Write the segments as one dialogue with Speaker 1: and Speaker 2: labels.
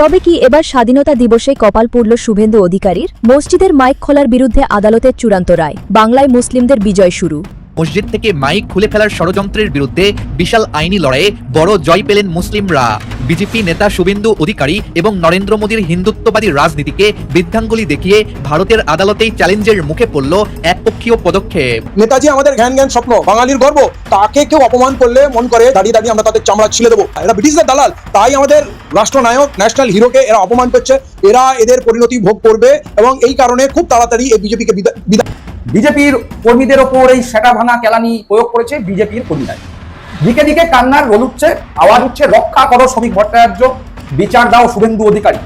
Speaker 1: তবে কি এবার স্বাধীনতা দিবসে কপাল পুড়ল শুভেন্দু অধিকারীর? মসজিদের মাইক খোলার বিরুদ্ধে আদালতের চূড়ান্ত রায়, বাংলায় মুসলিমদের বিজয় শুরু।
Speaker 2: মসজিদ থেকে মাইক খুলে ফেলার ষড়যন্ত্রের বিরুদ্ধে বিশাল আইনি লড়াইয়ে বড় জয় পেলেন মুসলিমরা। বিজেপি নেতা শুভেন্দু অধিকারী এবং নরেন্দ্র মোদীর হিন্দুত্ববাদী রাজনীতিকে বৃদ্ধাঙ্গুলি দেখিয়ে ভারতের আদালতেই চ্যালেঞ্জের মুখে পড়ল একপক্ষীয় পদক্ষেপ।
Speaker 3: নেতাজি আমাদের জ্ঞান জ্ঞান স্বপ্ন, বাঙালির গর্ব, তাকে কেউ অপমান করলে মন করে দাঁড়িয়ে দাঁড়িয়ে আমরা তাদের চামড়া ছিলে দেবো। এরা ব্রিটিশদের দালাল, তাই আমাদের রাষ্ট্রনায়ক ন্যাশনাল হিরোকে এরা অপমান করছে। এরা এদের পরিণতি ভোগ করবে এবং এই কারণে খুব তাড়াতাড়ি এই বিজেপিকে
Speaker 4: বিজেপির কর্মীদের ওপর এই সেটা ভাঙা কেলানি প্রয়োগ করেছে বিজেপির কর্মীরা। দিকে দিকে কান্নার রোল উঠছে, আওয়াজ উঠছে, রক্ষা করো শ্রমিক ভট্টাচার্য, বিচার দাও শুভেন্দু অধিকারী।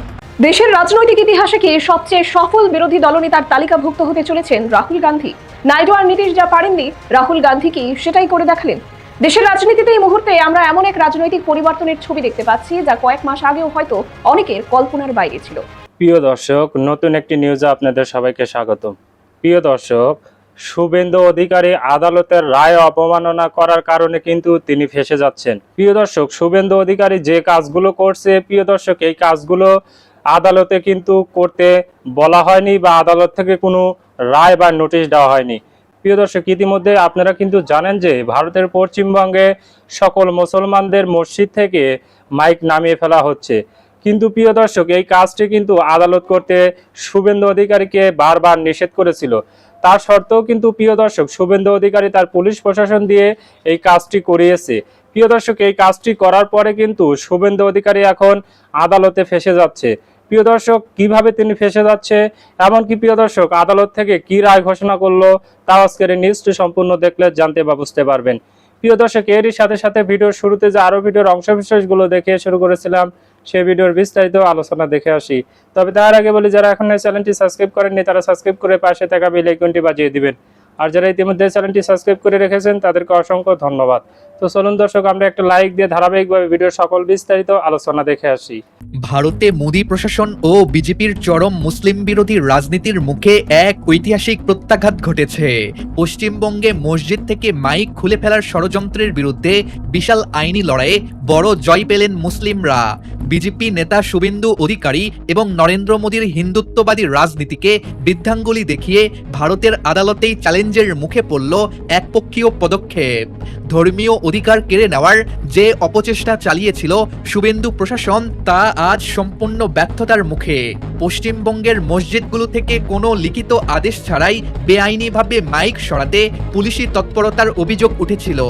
Speaker 5: দেশের রাজনৈতিক ইতিহাসে কি সবচেয়ে সফল বিরোধী দলনেতার তালিকাভুক্ত হতে চলেছেন রাহুল গান্ধী? নাইডু আর নীতিশ যা পারেননি, রাহুল গান্ধী কি সেটাই করে দেখালেন। দেশের রাজনীতিতে এই মুহূর্তে আমরা এমন এক রাজনৈতিক পরিবর্তনের ছবি দেখতে পাচ্ছি যা কয়েক মাস আগেও হয়তো অনেকের কল্পনার বাইরে ছিল।
Speaker 6: প্রিয় দর্শক, নতুন একটি নিউজে আপনাদের সবাইকে স্বাগত। প্রিয় দর্শক, শুভেন্দু অধিকারী আদালতের রায় অবমাননা করার কারণে কিন্তু তিনি ফেঁসে যাচ্ছেন। প্রিয় দর্শক, শুভেন্দু অধিকারী যে কাজগুলো করছে, প্রিয় দর্শক, এই কাজগুলো আদালতে কিন্তু করতে বলা হয়নি বা আদালত থেকে কোনো রায় বা নোটিশ দেওয়া হয়নি। প্রিয় দর্শক, ইতিমধ্যে আপনারা কিন্তু জানেন যে ভারতের পশ্চিমবঙ্গে সকল মুসলমানদের মসজিদ থেকে মাইক নামিয়ে ফেলা হচ্ছে। কিন্তু প্রিয় দর্শক, এই কাজটি কিন্তু আদালত করতে শুভেন্দু অধিকারীকে বারবার নিষেধ করেছিল। তার সত্ত্বেও কিন্তু প্রিয় দর্শক, শুভেন্দু অধিকারী তার পুলিশ প্রশাসন দিয়ে এই কাজটি করিয়েছে। প্রিয় দর্শক, এই কাজটি করার পরে কিন্তু শুভেন্দু অধিকারী এখন আদালতে ফেঁসে যাচ্ছে। প্রিয় দর্শক, কিভাবে তিনি ফেঁসে যাচ্ছে, এমনকি প্রিয় দর্শক আদালত থেকে কি রায় ঘোষণা করলো, তা আজকের নিউজটি সম্পূর্ণ দেখলে জানতে বা বুঝতে পারবেন। প্রিয় দর্শক, এরই সাথে সাথে ভিডিওর শুরুতে যে আরো ভিডিওর অংশবিশেষগুলো দেখে শুরু করেছিলাম, সেই ভিডিওর বিস্তারিত আলোচনা দেখে আসি। তবে তার আগে বলি, যারা এখন চ্যানেলটি সাবস্ক্রাইব করেননি তারা সাবস্ক্রাইব করে পাশে থাকা বেল আইকনটি বাজিয়ে দিবেন। আর যারা ইতিমধ্যে চ্যানেলটি সাবস্ক্রাইব করে রেখেছেন তাদেরকে অসংখ্য ধন্যবাদ। তো চলুন দর্শক, আমরা একটা লাইক দিয়ে ধারাবাহিকভাবে ভিডিওর সকল বিস্তারিত আলোচনা দেখে আসি।
Speaker 2: ভারতে মোদী প্রশাসন ও বিজেপির চরম মুসলিম বিরোধী রাজনীতির মুখে এক ঐতিহাসিক প্রত্যাঘাত ঘটেছে। পশ্চিমবঙ্গে মসজিদ থেকে মাইক খুলে ফেলার ষড়যন্ত্রের বিরুদ্ধে বিশাল আইনি লড়াইয়ে বড় জয় পেলেন মুসলিমরা। বিজেপি নেতা শুভেন্দু অধিকারী এবং নরেন্দ্র মোদীর হিন্দুত্ববাদী রাজনীতিকে বৃদ্ধাঙ্গুলি দেখিয়ে ভারতের আদালতেই চ্যালেঞ্জের মুখে পড়ল একপক্ষীয় পদক্ষেপ। ধর্মীয় অধিকার কেড়ে নেওয়ার যে অপচেষ্টা চালিয়েছিল শুভেন্দু প্রশাসন, তা আজ সম্পূর্ণ ব্যর্থতার মুখে। পশ্চিমবঙ্গের মসজিদগুলো থেকে কোনো লিখিত আদেশ ছাড়াই বেআইনিভাবে মাইক সরাতে পুলিশি তৎপরতার অভিযোগ উঠেছিল।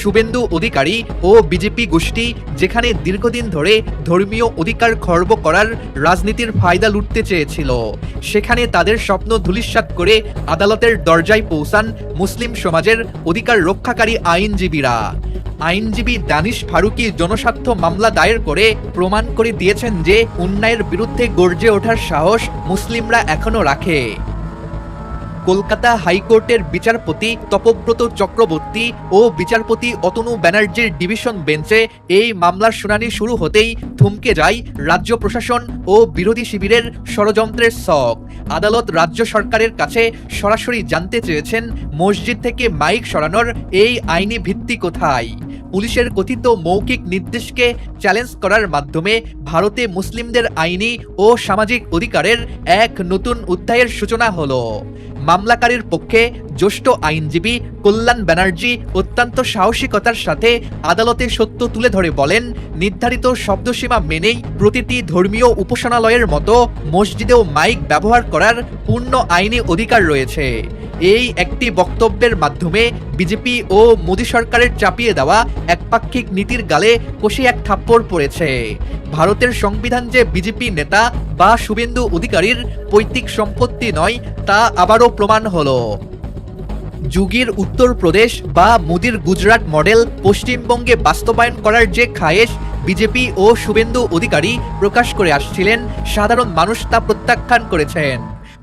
Speaker 2: শুভেন্দু অধিকারী ও বিজেপি গোষ্ঠী যেখানে দীর্ঘদিন ধরে ধর্মীয় অধিকার খর্ব করার রাজনীতির ফায়দা লুটতে চেয়েছিল, সেখানে তাদের স্বপ্ন ধূলিসাৎ করে আদালতের দরজায় পৌঁছান মুসলিম সমাজের অধিকার রক্ষাকারী আইনজীবীরা। আইনজীবী দানিশ ফারুকি জনস্বার্থ মামলা দায়ের করে প্রমাণ করে দিয়েছেন যে অন্যায়ের বিরুদ্ধে গর্জে ওঠার সাহস মুসলিমরা এখনো রাখে। কলকাতা হাইকোর্টের বিচারপতি তপব্রত চক্রবর্তী ও বিচারপতি অতনু ব্যানার্জির ডিভিশন বেঞ্চে এই মামলার শুনানি শুরু হতেই থমকে যায় রাজ্য প্রশাসন ও বিরোধী শিবিরের ষড়যন্ত্রের ছক। আদালত রাজ্য সরকারের কাছে সরাসরি জানতে চেয়েছেন মসজিদ থেকে মাইক সরানোর এই আইনি ভিত্তি কোথায়। পুলিশের কথিত মৌখিক নির্দেশকে চ্যালেঞ্জ করার মাধ্যমে ভারতে মুসলিমদের আইনি ও সামাজিক অধিকারের এক নতুন অধ্যায়ের সূচনা হলো। মামলাকারীর পক্ষে জ্যেষ্ঠ আইনজীবী কল্যাণ ব্যানার্জি অত্যন্ত সাহসিকতার সাথে আদালতে সত্য তুলে ধরে বলেন, নির্ধারিত শব্দসীমা মেনেই প্রতিটি ধর্মীয় উপাসনালয়ের মতো মসজিদেও মাইক ব্যবহার করার পূর্ণ আইনি অধিকার রয়েছে। এই একটি বক্তব্যের মাধ্যমে বিজেপি ও মোদী সরকারের চাপিয়ে দেওয়া একপাক্ষিক নীতির গালে কষে এক থাপ্পড় পড়েছে। ভারতের সংবিধান যে বিজেপি নেতা বা শুভেন্দু অধিকারীর পৈতৃক সম্পত্তি নয়, তা আবারও প্রমাণ হলো। যোগীর উত্তরপ্রদেশ বা মোদীর গুজরাট মডেল পশ্চিমবঙ্গে বাস্তবায়ন করার যে খায়েশ বিজেপি ও শুভেন্দু অধিকারী প্রকাশ করে আসছিলেন, সাধারণ মানুষ তা প্রত্যাখ্যান করেছেন।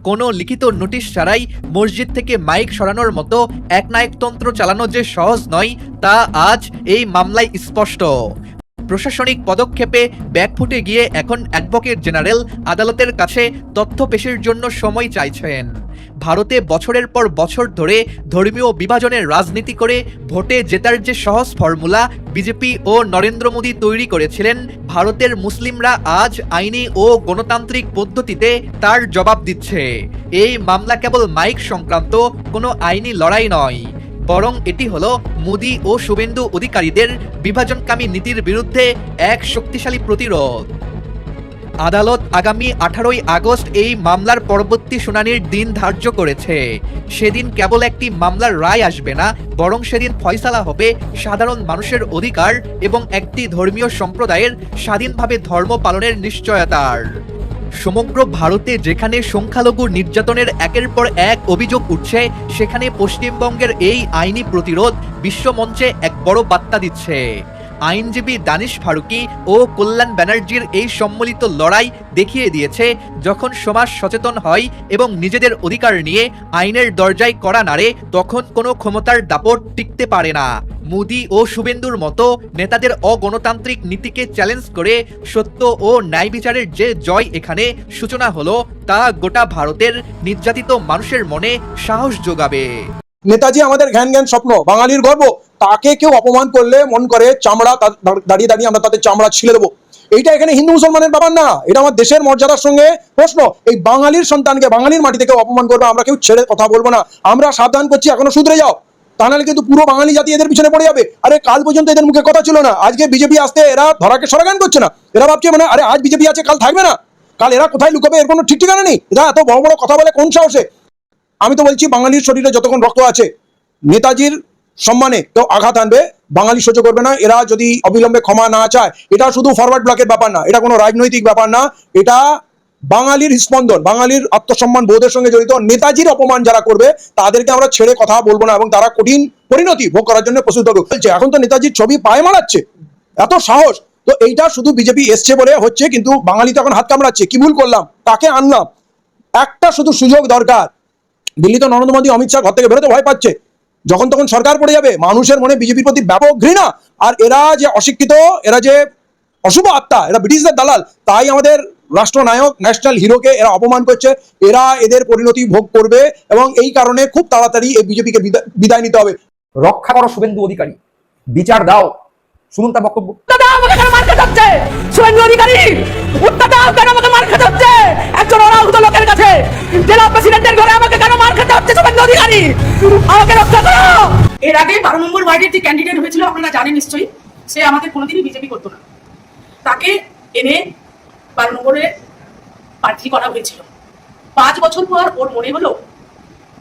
Speaker 2: কোনো লিখিত নোটিশ ছাড়াই মসজিদ থেকে মাইক সরানোর মতো একনায়কতন্ত্র চালানো যে সহজ নয়, তা আজ এই মামলায় স্পষ্ট। প্রশাসনিক পদক্ষেপে ব্যাকফুটে গিয়ে এখন অ্যাডভোকেট জেনারেল আদালতের কাছে তথ্য পেশের জন্য সময় চাইছেন। ভারতে বছরের পর বছর ধরে ধর্মীয় বিভাজনের রাজনীতি করে ভোটে জেতার যে সহজ ফর্মুলা বিজেপি ও নরেন্দ্র মোদী তৈরি করেছিলেন, ভারতের মুসলিমরা আজ আইনি ও গণতান্ত্রিক পদ্ধতিতে তার জবাব দিচ্ছে। এই মামলা কেবল মাইক সংক্রান্ত কোনো আইনি লড়াই নয়, বরং এটি হলো মোদী ও শুভেন্দু অধিকারীদের বিভাজনকামী নীতির বিরুদ্ধে এক শক্তিশালী প্রতিরোধ। আদালত আগামী 18ই আগস্ট এই মামলার পরবর্তী শুনানির দিন ধার্য করেছে। সেদিন কেবল একটি মামলার রায় আসবে না, বরং সেদিন ফয়সালা হবে সাধারণ মানুষের অধিকার এবং একটি ধর্মীয় সম্প্রদায়ের স্বাধীনভাবে ধর্ম পালনের নিশ্চয়তার। সমগ্র ভারতে যেখানে সংখ্যালঘু নির্যাতনের একের পর এক অভিযোগ উঠছে, সেখানে পশ্চিমবঙ্গের এই আইনি প্রতিরোধ বিশ্বমঞ্চে এক বড় বার্তা দিচ্ছে। আইনজীবী দানিশ ফারুকি ও কল্যাণ ব্যানার্জির এই সম্মিলিত লড়াই দেখিয়ে দিয়েছে, যখন সমাজ সচেতন হয় এবং নিজেদের অধিকার নিয়ে আইনের দরজায় কড়া নাড়ে, তখন কোনো ক্ষমতার দাপট টিকতে পারে না। মোদী ও শুভেন্দুর মতো নেতাদের অগণতান্ত্রিক নীতিকে চ্যালেঞ্জ করে সত্য ও ন্যায় বিচারের যে জয় এখানে সূচনা হলো, তা গোটা ভারতের নির্যাতিত মানুষের মনে সাহস যোগাবে।
Speaker 3: নেতাজি আমাদের জ্ঞান জ্ঞান স্বপ্ন, বাঙালির গর্ব, তাকে কেউ অপমান করলে মন করে চামড়া দাঁড়িয়ে দাঁড়িয়ে আমরা তাদের চামড়া ছিলে দেবো। এইটা এখানে হিন্দু মুসলমানের ব্যাপার না, এটা আমার দেশের মর্যাদার সঙ্গে প্রশ্ন। এই বাঙালির সন্তানকে, বাঙালির মাটিতে কেউ অপমান করবে, আমরা কেউ ছেড়ে কথা বলবো না। আমরা সাবধান করছি, এখনো শুধরে যাও, তা নাহলে কিন্তু পুরো বাঙালি জাতি এদের পিছনে পড়ে যাবে। আরে কাল পর্যন্ত এদের মুখে কথা ছিল না, আজকে বিজেপি আসতে এরা ধরাকে সরাগান করছে না। এরা ভাবছে মানে আরে আজ বিজেপি আছে কাল থাকবে না, কাল এরা কোথায় লুকাবে এর কোনো ঠিক ঠিকানা নেই। এরা এত বড় বড় কথা বলে কোন সাহসে? আমি তো বলছি বাঙালির শরীরে যতক্ষণ রক্ত আছে, নেতাজির সম্মানে কেউ আঘাত আনবে বাঙালি সহ্য করবে না। এরা যদি অবিলম্বে ক্ষমা না চায়, এটা শুধু ফরওয়ার্ড ব্লকের ব্যাপার না, এটা কোনো রাজনৈতিক ব্যাপার না, এটা বাঙালির স্পন্দন, বাঙালির আত্মসম্মান বোধের সঙ্গে জড়িত। নেতাজির অপমান যারা করবে তাদেরকে আমরা ছেড়ে কথা বলবো না, এবং তারা কঠিন পরিণতি ভোগ করার জন্য প্রস্তুত হবে। বলছে এখন তো নেতাজির ছবি পায়ে মারাচ্ছে, এত সাহস। তো এইটা শুধু বিজেপি এসছে বলে হচ্ছে, কিন্তু বাঙালি তো এখন হাত কামড়াচ্ছে। কি ভুল করলাম, কাকে আনলাম? একটা শুধু সুযোগ দরকার। দিল্লি তো নরেন্দ্র মোদী অমিত শাহ ঘর থেকে বেরোতে ভয় পাচ্ছে, যখন তখন সরকার পড়ে যাবে। মানুষের মনে বিজেপির প্রতি ব্যাপক ঘৃণা, আর এরা যে অশিক্ষিত, এরা যে অশুভ আত্মা, এরা ব্রিটিশদের দালাল, তাই আমাদের রাষ্ট্রনায়ক ন্যাশনাল হিরোকে এরা অপমান করছে। এরা এদের পরিণতি ভোগ করবে, এবং এই কারণে খুব তাড়াতাড়ি এই বিজেপিকে বিদায় নিতে হবে।
Speaker 4: রক্ষা করো শুভেন্দু অধিকারী, বিচার দাও। শুনুন তার বক্তব্য।
Speaker 7: শুভেন্দু অধিকারী উত্তর দাও, কেন আমাকে মার খেতে হচ্ছে? একজন অনাহুত লোকের কাছে, জেলা প্রেসিডেন্টের ঘরে আমাকে কেন মার খেতে হচ্ছে? শুভেন্দু অধিকারী, আমাকে রক্ষা করো।
Speaker 8: এর আগে 12 নম্বর ওয়ার্ডের যে ক্যান্ডিডেট হয়েছিল, আপনারা জানেন নিশ্চয়ই, সে আমাদের কোনোদিনই বিজেপি করতো না। তাকে এনে 12 নম্বরে প্রার্থী করা হয়েছিল। 5 বছর পর ওর মনে হলো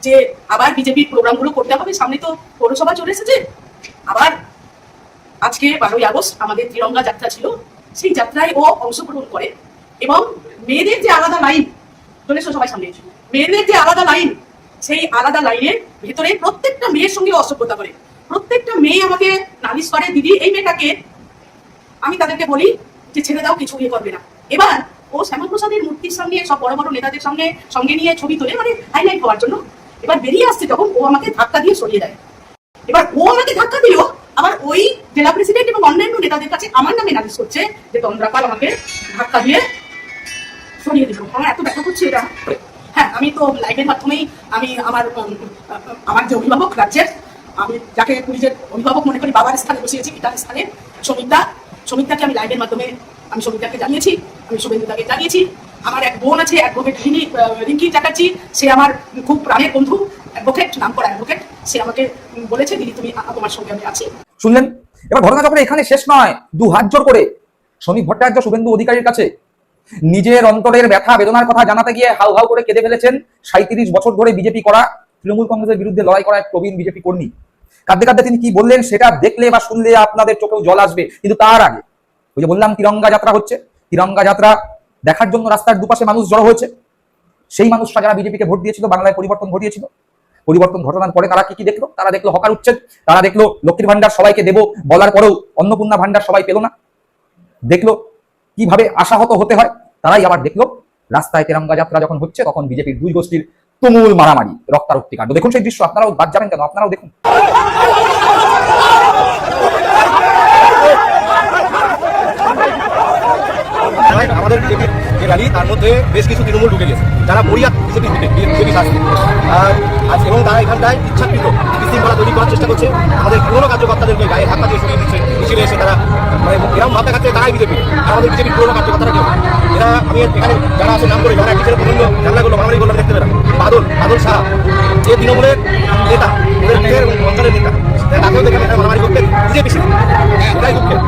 Speaker 8: যে আবার বিজেপির প্রোগ্রামগুলো করতে হবে, সামনে তো পৌরসভা চলে এসেছে। আবার আজকে 12ই আগস্ট আমাদের তিরঙ্গা যাত্রা ছিল, সেই যাত্রায় ও অংশগ্রহণ করে, এবং মেয়েদের যে আলাদা লাইন, চলে এসো সবাই সামনে, মেয়েদের যে আলাদা লাইন, সেই আলাদা লাইনের ভেতরে প্রত্যেকটা মেয়ের সঙ্গে অসভ্যতা করে। প্রত্যেকটা মেয়ে আমাকে নালিশ করে, দিদি এই মেয়েটাকে, আমি তাদেরকে বলি যে ছেড়ে দাও, কিছু ইয়ে করবে না। এবার ও শ্যামাপ্রসাদের মূর্তির সামনে সব বড় বড় নেতাদের সঙ্গে নিয়ে ছবি তোলে, মানে হাইলাইট হওয়ার জন্য। এবার বেরিয়ে আসছে যখন, ও আমাকে ধাক্কা দিয়ে সরিয়ে দেয়। এবার ও আমাকে ধাক্কা দিল, আবার ওই জেলা প্রেসিডেন্ট এবং অন্যান্য নেতাদের কাছে আমার নামে নালিশ করছে যে তন্দ্রাপাল আমাকে ধাক্কা দিয়ে সরিয়ে দিল। আমার এত ব্যথা করছে এটা। হ্যাঁ, আমি তো লাইভের মাধ্যমেই আমি আমার যে অভিভাবক রাজ্যের, আমি যাকে পুলিশের অভিভাবক মনে করি, বাবার স্থানে বসিয়েছি, পিতার স্থানে সমিতাকে আমি লাইভের মাধ্যমে আমি সমিতাকে জানিয়েছি, আমি শুভেন্দুদাকে জানিয়েছি। আমার এক বোন আছে, অ্যাডভোকেট রিঙ্কি চ্যাটার্জি, সে আমার খুব প্রাণের বন্ধু, অ্যাডভোকেট, নাম করা অ্যাডভোকেট। সে আমাকে বলেছে দিদি তুমি তোমার সঙ্গে আমি আছি।
Speaker 4: শুনলেন? এবার ঘটনা যখন এখানে শেষ নয়, 2 হাত জোর করে শ্রমিক ভট্টাচার্য শুভেন্দু অধিকারীর কাছে নিজের অন্তরের ব্যথা বেদনার কথা জানাতে গিয়ে হাউ হাউ করে কেঁদে ফেলেছেন 37 বছর ধরে বিজেপি করা, তৃণমূল কংগ্রেসের বিরুদ্ধে লড়াই করা এক প্রবীণ বিজেপি কর্মী। কাঁদতে কাঁদতে তিনি কি বললেন সেটা দেখলে বা শুনলে আপনাদের চোখেও জল আসবে। কিন্তু তার আগে ওই যে বললাম তিরঙ্গা যাত্রা হচ্ছে, তিরঙ্গা যাত্রা দেখার জন্য রাস্তার দুপাশে মানুষ জড়ো হয়েছে। সেই মানুষরা যারা বিজেপিকে ভোট দিয়েছিল, বাংলায় পরিবর্তন ঘটিয়েছিল, পরিবর্তন ঘটানোর পরে তারা কি দেখলো? তারা দেখলো হকার উচ্ছেদ, তারা দেখলো লক্ষ্মীর ভান্ডার সবাইকে দেব বলার পরেও অন্নপূর্ণা ভান্ডার সবাই পেল না, দেখলো কিভাবে আশাহত হতে হয়। তারাই আবার দেখলো রাস্তায় তিরঙ্গা যাত্রা যখন হচ্ছে, তখন বিজেপির 2 গোষ্ঠীর তুমুল মারামারি, রক্তারক্তি কাণ্ড। দেখুন সেই দৃশ্য, আপনারাও বাদ যাবেন কেন? আপনারাও দেখুন।
Speaker 9: আমাদের বিজেপির যে র্যালি তার মধ্যে বেশ কিছু তৃণমূল ঢুকে গেছে, যারা বরিয়াত বিজেপি শাসিত, এবং তারা এখানটায় ইচ্ছাকৃত বিশৃঙ্খলা তৈরি করার চেষ্টা করছে। আমাদের পুরনো কার্যকর্তাদেরকে গায়ে হাত দিয়ে সরিয়ে দিচ্ছে, মিছিলে এসে তারা মানে এরকম ভাব দেখাচ্ছে তারাই বিজেপি, আমাদের বিজেপির পুরনো কার্যকর্তারা কেউ এরা। আমি এখানে যারা আছে নাম করে, যারা কিসের পছন্দ জানলাগুলো মারামারি করলাম দেখতে পেলাম, বাদল সাহা যে তৃণমূলের নেতা, ওদের অঞ্চলের নেতা, তাকেও দেখে মারামারি করতে বিজেপি, এটাই দুঃখের।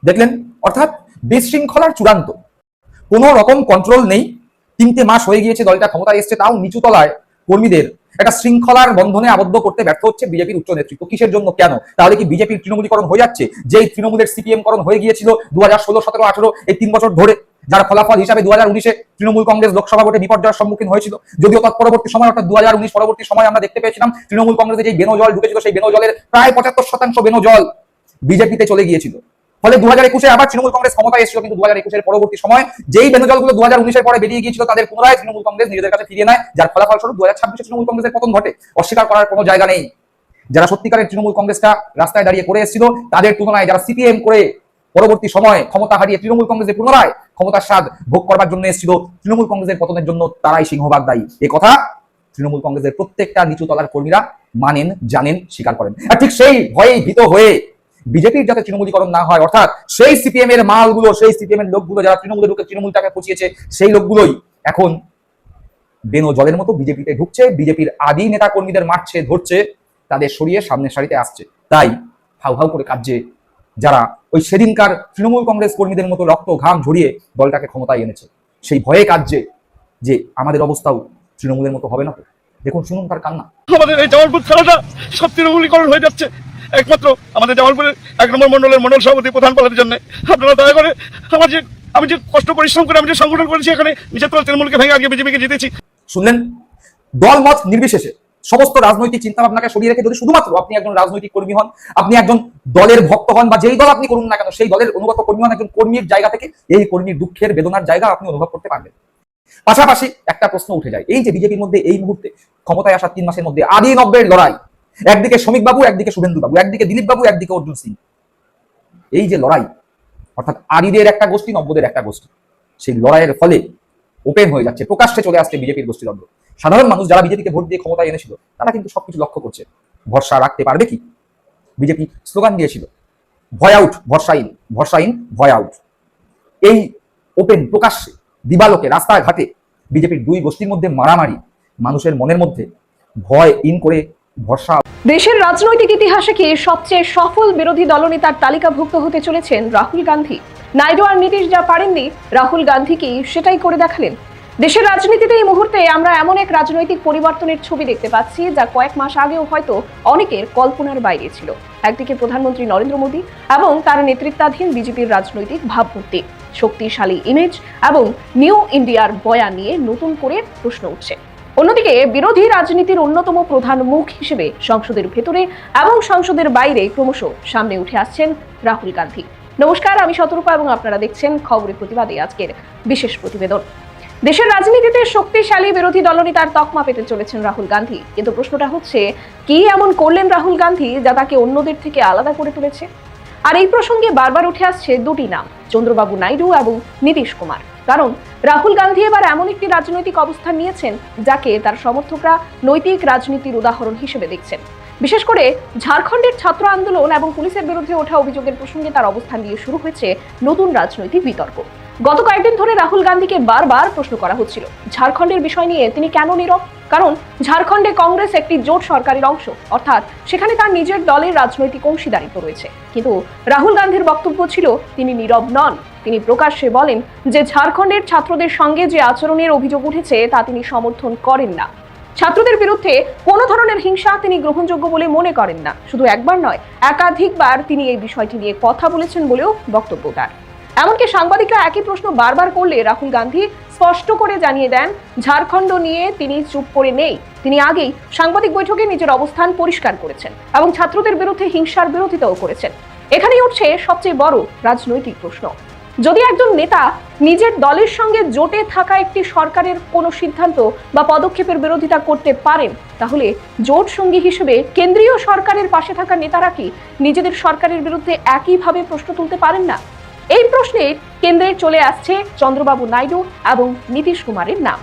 Speaker 4: দেখলেন, অর্থাৎ বিশৃঙ্খলার চূড়ান্ত, কোনো রকম কন্ট্রোল নেই। 3টে মাস হয়ে গিয়েছে দলটা ক্ষমতায় এসছে, তাও নিচু তলায় কর্মীদের একটা শৃঙ্খলার বন্ধনে আবদ্ধ করতে ব্যর্থ হচ্ছে বিজেপির উচ্চ নেতৃত্ব। কিসের জন্য, কেন? তাহলে কি বিজেপির তৃণমূলীকরণ হয়ে যাচ্ছে? যেই তৃণমূলের সিপিএম করণ হয়ে গিয়েছিল 2016, 17, 18 এই 3 বছর ধরে, যার ফলাফল হিসাবে 2019-এ তৃণমূল কংগ্রেস লোকসভা ভোটে বিপর্যয়ের সম্মুখীন হয়েছিল। যদিও তৎপরবর্তী সময়, অর্থাৎ 2019 পরবর্তী সময় আমরা দেখতে পেয়েছিলাম তৃণমূল কংগ্রেসে যে বেনজল ঢুকেছিল, সেই বেনজলের প্রায় 75% বেনজল বিজেপিতে চলে গিয়েছিল। ফলে 2021-এ আবার তৃণমূল কংগ্রেস ক্ষমতায় এসেছিল, কিন্তু 2021-এর পরবর্তী সময় যেই বেনজলগুলো 2019-এর পরে বেরিয়ে গিয়েছিল, তাদের পুনরায় তৃণমূল কংগ্রেস নিজেদের কাছে ফিরিয়ে নেয়, যার ফলাফলস্বরূপ 2026-এ তৃণমূল কংগ্রেসের পতন ঘটে। অস্বীকার করার কোনো জায়গা নেই। যারা সত্যিকারের তৃণমূল কংগ্রেসটা রাস্তায় দাঁড়িয়ে করে এসেছিল, তাদের তুলনায় যারা সিপিএম করে পরবর্তী সময় ক্ষমতা হারিয়ে তৃণমূল কংগ্রেসের পুনরায় ক্ষমতার স্বাদ ভোগ করবার জন্য এসেছিল, তৃণমূল কংগ্রেসের পতনের জন্য তারাই সিংহভাগ দায়ী। এ কথা তৃণমূল কংগ্রেসের প্রত্যেকটা নিচু তলার কর্মীরা মানেন, জানেন, স্বীকার করেন। আর ঠিক সেই ভয়ে ভীত হয়ে বিজেপির যাতে তৃণমূলীকরণ না হয়, অর্থাৎ সেই সিপিএম এর মালগুলো, সেই সিপিএম এর লোকগুলো যারা তৃণমূলের ঢুকে তৃণমূলটাকে পচিয়েছে, সেই লোকগুলোই এখন বেনো জলের মতো বিজেপিতে ঢুকছে, বিজেপির আদি নেতা কর্মীদের মারছে, ধরছে, তাদের সরিয়ে সামনের সারিতে আসছে। তাই হাউ হাউ করে কাঁদছে যারা ওই সেদিনকার তৃণমূল কংগ্রেস কর্মীদের মতো রক্ত ঘাম ঝরিয়ে দলটাকে ক্ষমতায় এনেছে। সেই ভয়ে কাঁদছে যে আমাদের অবস্থাও তৃণমূলের মতো হবে না তো। দেখুন, শুনুন তার কান্না।
Speaker 10: আমাদের এই জামালপুর থানাটা সব তৃণমূলীকরণ হয়ে যাচ্ছে। একমাত্র আমাদের জামালপুরের 1 নম্বর মন্ডলের মন্ডল সভাপতি প্রধান পদের জন্য আপনারা দয়া করে আমি যে কষ্ট পরিশ্রম করে আমি যে সংগঠন করেছি, এখানে নিজের তল তৃণমূলকে ভেঙে আগে বিজেপিকে জিতেছি।
Speaker 4: শুনলেন, দল মত নির্বিশেষে সমস্ত রাজনৈতিক চিন্তা ভাবনাকে সরিয়ে রেখে যদি শুধুমাত্র আপনি একজন রাজনৈতিক কর্মী হন, আপনি একজন দলের ভক্ত হন, বা যেই দল আপনি করুন না কেন সেই দলের অনুগত কর্মী হন, একজন কর্মীর জায়গা থেকে এই কর্মীর দুঃখের বেদনার জায়গা আপনি অনুভব করতে পারবেন। পাশাপাশি একটা প্রশ্ন উঠে যায়, এই যে বিজেপির মধ্যে এই মুহূর্তে ক্ষমতায় আসা 3 মাসের মধ্যে আদি 90-এর লড়াই, একদিকে শ্রমিক বাবু, একদিকে শুভেন্দু বাবু, একদিকে দিলীপ বাবু, একদিকে অর্জুন সিং, এই যে লড়াই, অর্থাৎ আদিদের একটা গোষ্ঠী, নব্যদের একটা গোষ্ঠী, সেই লড়াইয়ের ফলে ওপেন হয়ে যাচ্ছে, প্রকাশ্যে চলে আসছে বিজেপির গোষ্ঠীদ্বন্দ্ব। সাধারণ মানুষ যারা বিজেপিকে ভোট দিয়ে ক্ষমতায় এনেছিল, তারা কিন্তু সবকিছু লক্ষ্য করছে। ভরসা রাখতে পারবে কি? বিজেপি স্লোগান দিয়েছিল, ভয় আউট, ভরসা ইন, ভরসা ইন, ভয় আউট। এই ওপেন প্রকাশ্যে দিবালোকে রাস্তাঘাটে বিজেপির 2 গোষ্ঠীর মধ্যে মারামারি, মানুষের মনের মধ্যে ভয় ইন করে ভরসা।
Speaker 5: দেশের রাজনৈতিক ইতিহাসে কি সবচেয়ে সফল বিরোধী দলনেতার তালিকাভুক্ত হতে চলেছেন রাহুল গান্ধী? নাইডু আর নীতিশ যা পারেননি, রাহুল গান্ধী কি সেটাই করে দেখালেন। দেশের রাজনীতিতে এই মুহূর্তে আমরা এমন এক রাজনৈতিক পরিবর্তনের ছবি দেখতে পাচ্ছি, যা কয়েক মাস আগেও হয়তো অনেকের কল্পনার বাইরে ছিল। একদিকে প্রধানমন্ত্রী নরেন্দ্র মোদী এবং তার নেতৃত্বাধীন বিজেপির রাজনৈতিক ভাবমূর্তি, শক্তিশালী ইমেজ এবং নিউ ইন্ডিয়ার বয়ান নিয়ে নতুন করে প্রশ্ন উঠছে। অন্যদিকে বিরোধী রাজনীতির অন্যতম প্রধান মুখ হিসেবে সংসদের ভেতরে এবং সংসদের বাইরে ক্রমশ সামনে উঠে আসছেন রাহুল গান্ধী। নমস্কার, আমি শতরূপা এবং আপনারা দেখছেন খবরের প্রতিবাদে আজকের বিশেষ প্রতিবেদন। দেশের রাজনীতিতে শক্তিশালী বিরোধী দলনেতার তকমা পেতে চলেছেন রাহুল গান্ধী, কিন্তু প্রশ্নটা হচ্ছে, কি এমন করলেন রাহুল গান্ধী যা তাকে অন্যদের থেকে আলাদা করে তুলেছে? আর এই প্রসঙ্গে বারবার উঠে আসছে 2টি নাম, চন্দ্রবাবু নাইডু এবং নীতিশ কুমার। কারণ রাহুল গান্ধী এবার এমন একটি রাজনৈতিক অবস্থান নিয়েছেন যাকে তার সমর্থকরা নৈতিক রাজনীতির উদাহরণ হিসেবে দেখছেন। বিশেষ করে ঝাড়খণ্ডের ছাত্র আন্দোলন এবং পুলিশের বিরুদ্ধে ওঠা অভিযোগের প্রসঙ্গে তার অবস্থান নিয়ে শুরু হয়েছে নতুন রাজনৈতিক বিতর্ক। গত কয়েকদিন ধরে রাহুল গান্ধীকে বারবার প্রশ্ন করা হচ্ছিল ঝাড়খণ্ডের বিষয় নিয়ে তিনি কেন নীরব। কারণ ঝাড়খণ্ডে কংগ্রেস একটি জোট সরকারের অংশ, অর্থাৎ সেখানে তার নিজের দলের রাজনৈতিক অংশীদারিত্ব রয়েছে। কিন্তু রাহুল গান্ধীর বক্তব্য ছিল তিনি নীরব নন। তিনি প্রকাশ্যে বলেন যে ঝাড়খণ্ডের ছাত্রদের সঙ্গে যে আচরণের অভিযোগ উঠেছে তা তিনি সমর্থন করেন না। ছাত্রদের বিরুদ্ধে কোনো ধরনের হিংসা তিনি গ্রহণযোগ্য বলে মনে করেন না। শুধু একবার নয়, একাধিকবার তিনি এই বিষয়টি নিয়ে কথা বলেছেন বলেও বক্তব্য তার। এমনকি সাংবাদিকরা একই প্রশ্ন বারবার করলে রাহুল গান্ধী স্পষ্ট করে জানিয়ে দেন, ঝাড়খণ্ড নিয়ে তিনি চুপ করে নেই। তিনি আগেই সাংবাদিক বৈঠকে নিজের অবস্থান পরিষ্কার করেছেন এবং ছাত্রদের বিরুদ্ধে হিংসার বিরোধিতাও করেছেন। এখানেই উঠছে সবচেয়ে বড় রাজনৈতিক প্রশ্ন। যদি একজন নেতা নিজের দলের সঙ্গে জোটে থাকা একটি সরকারের কোনো সিদ্ধান্ত বা পদক্ষেপের বিরোধিতা করতে পারেন, তাহলে জোট সঙ্গী হিসেবে কেন্দ্রীয় সরকারের পাশে থাকা নেতারা কি নিজেদের সরকারের বিরুদ্ধে একইভাবে প্রশ্ন তুলতে পারেন না? এই প্রশ্নে কেন্দ্রে চলে আসছে চন্দ্রবাবু নাইডু এবং নীতিশ কুমারের নাম।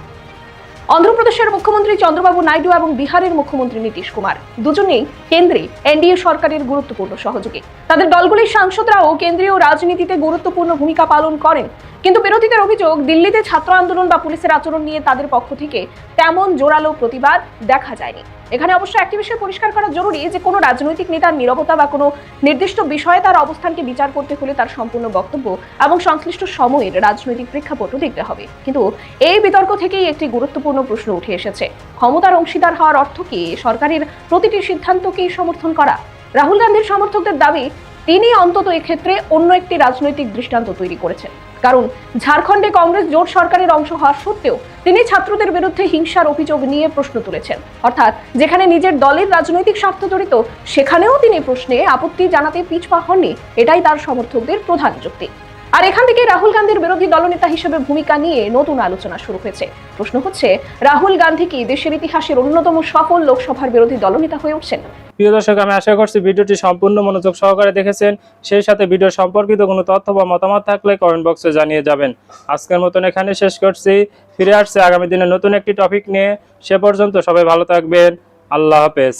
Speaker 5: অন্ধ্রপ্রদেশের মুখ্যমন্ত্রী চন্দ্রবাবু নাইডু এবং বিহারের মুখ্যমন্ত্রী নীতিশ কুমার দুজনেই কেন্দ্রে এনডিএ সরকারের গুরুত্বপূর্ণ সহযোগী। তাদের দলগুলির সাংসদরাও কেন্দ্রীয় রাজনীতিতে গুরুত্বপূর্ণ ভূমিকা পালন করেন। কিন্তু বিরোধীদের অভিযোগ, দিল্লিতে ছাত্র আন্দোলন বা পুলিশের আচরণ নিয়ে তাদের পক্ষ থেকে তেমন জোরালো প্রতিবাদ দেখা যায়নি। এখানে অবশ্য একটি বিষয় পরিষ্কার করা জরুরি যে কোনো রাজনৈতিক নেতার নীরবতা বা কোনো নির্দিষ্ট বিষয়ে তার অবস্থানকে বিচার করতে হলে তার সম্পূর্ণ বক্তব্য এবং সংশ্লিষ্ট সময়ের রাজনৈতিক প্রেক্ষাপটও দেখতে হবে। কিন্তু এই বিতর্ক থেকেই একটি গুরুত্বপূর্ণ প্রশ্ন উঠে এসেছে, ক্ষমতার অংশীদার হওয়ার অর্থ কি সরকারের প্রতিটি সিদ্ধান্তকেই সমর্থন করা? রাহুল গান্ধীর সমর্থকদের দাবি তিনি অন্তত এক্ষেত্রে অন্য একটি রাজনৈতিক দৃষ্টান্ত তৈরি করেছেন। কারণ ঝাড়খণ্ডে কংগ্রেস জোট সরকারের অংশ হওয়া সত্ত্বেও তিনি ছাত্রদের বিরুদ্ধে হিংসার অভিযোগ নিয়ে প্রশ্ন তুলেছেন। অর্থাৎ যেখানে নিজের দলের রাজনৈতিক স্বার্থ জড়িত সেখানেও তিনি প্রশ্নে আপত্তি জানাতে পিছপা হননি, এটাই তার সমর্থকদের প্রধান যুক্তি। আর এখান থেকে রাহুল গান্ধীর বিরোধী দলনেতা হিসেবে ভূমিকা নিয়ে নতুন আলোচনা শুরু হয়েছে। প্রশ্ন হচ্ছে, রাহুল গান্ধী কি দেশের ইতিহাসের অন্যতম সফল লোকসভার বিরোধী দলনেতা হয়ে উঠছেন?
Speaker 6: প্রিয় দর্শক, আমি আশা করছি ভিডিওটি সম্পূর্ণ মনোযোগ সহকারে দেখেছেন। সেই সাথে ভিডিও সম্পর্কিত কোনো তথ্য বা মতামত থাকলে কমেন্ট বক্সে জানিয়ে যাবেন। আজকের মতন এখানে শেষ করছি। ফিরে আসছে আগামী দিনে নতুন একটি টপিক নিয়ে। সে পর্যন্ত সবাই ভালো থাকবেন। আল্লাহ হাফেজ।